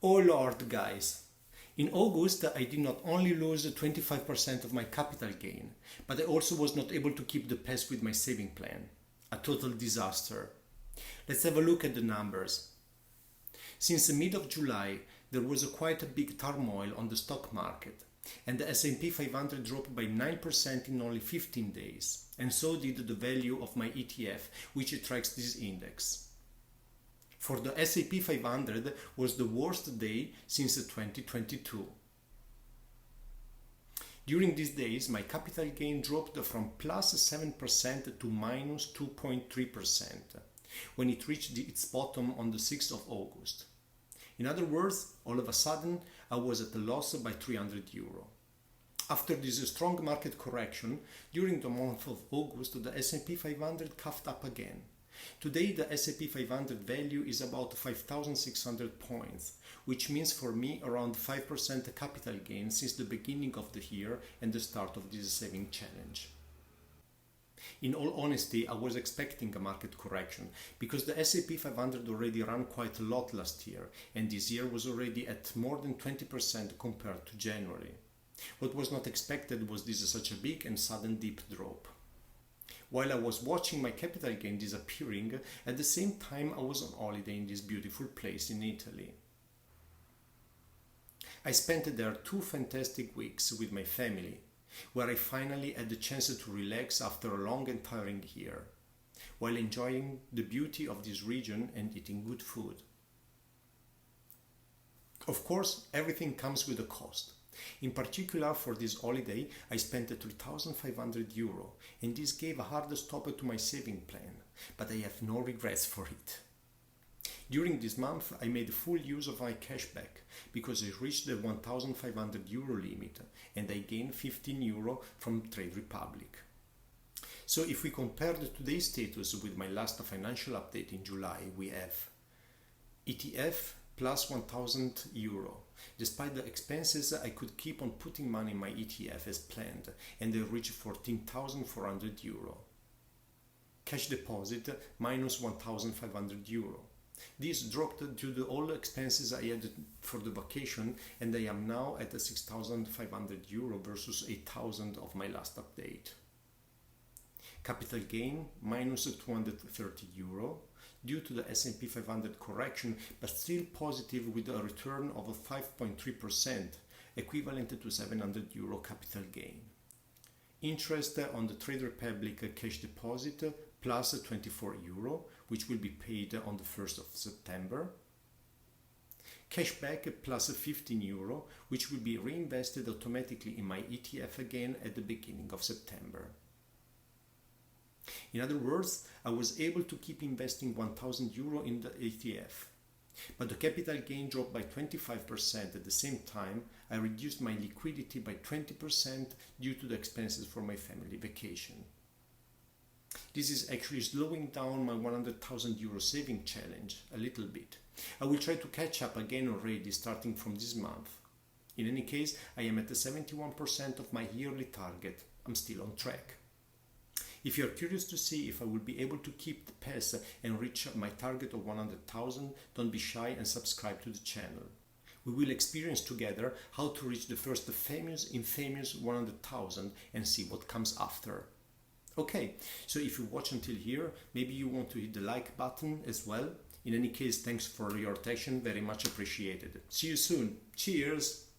Oh Lord, guys. In August, I did not only lose 25% of my capital gain, but I also was not able to keep the pace with my saving plan. A total disaster. Let's have a look at the numbers. Since the mid of July, there was quite a big turmoil on the stock market, and the S&P 500 dropped by 9% in only 15 days, and so did the value of my ETF, which tracks this index. For the S&P 500 was the worst day since 2022. During these days, my capital gain dropped from plus 7% to minus 2.3% when it reached its bottom on the 6th of August. In other words, all of a sudden, I was at a loss by €300. After this strong market correction, during the month of August, the S&P 500 coughed up again. Today, the S&P 500 value is about 5,600 points, which means for me around 5% capital gain since the beginning of the year and the start of this saving challenge. In all honesty, I was expecting a market correction because the S&P 500 already ran quite a lot last year, and this year was already at more than 20% compared to January. What was not expected was this such a big and sudden deep drop. While I was watching my capital gain disappearing, at the same time I was on holiday in this beautiful place in Italy. I spent there 2 fantastic weeks with my family, where I finally had the chance to relax after a long and tiring year, while enjoying the beauty of this region and eating good food. Of course, everything comes with a cost. In particular, for this holiday, I spent €3,500, and this gave a hard stop to my saving plan, but I have no regrets for it. During this month, I made full use of my cashback because I reached the €1,500 limit, and I gained €15 from Trade Republic. So if we compare today's status with my last financial update in July, we have ETF plus €1,000. Despite the expenses, I could keep on putting money in my ETF as planned, and I reached €14,400. Cash deposit minus €1,500. This dropped due to all the expenses I had for the vacation, and I am now at €6,500 versus €8,000 of my last update. Capital gain minus €230 due to the S&P 500 correction, but still positive with a return of 5.3%, equivalent to €700 capital gain. Interest on the Trade Republic cash deposit plus €24, which will be paid on the 1st of September. Cashback plus €15, which will be reinvested automatically in my ETF again at the beginning of September. In other words, I was able to keep investing €1,000 in the ETF. But the capital gain dropped by 25%. At the same time, I reduced my liquidity by 20% due to the expenses for my family vacation. This is actually slowing down my €100,000 saving challenge a little bit. I will try to catch up again already starting from this month. In any case, I am at 71% of my yearly target. I'm still on track. If you are curious to see if I will be able to keep the pace and reach my target of 100,000, don't be shy and subscribe to the channel. We will experience together how to reach the first infamous 100,000 and see what comes after. Okay, so if you watch until here, maybe you want to hit the like button as well. In any case, thanks for your attention, very much appreciated. See you soon. Cheers!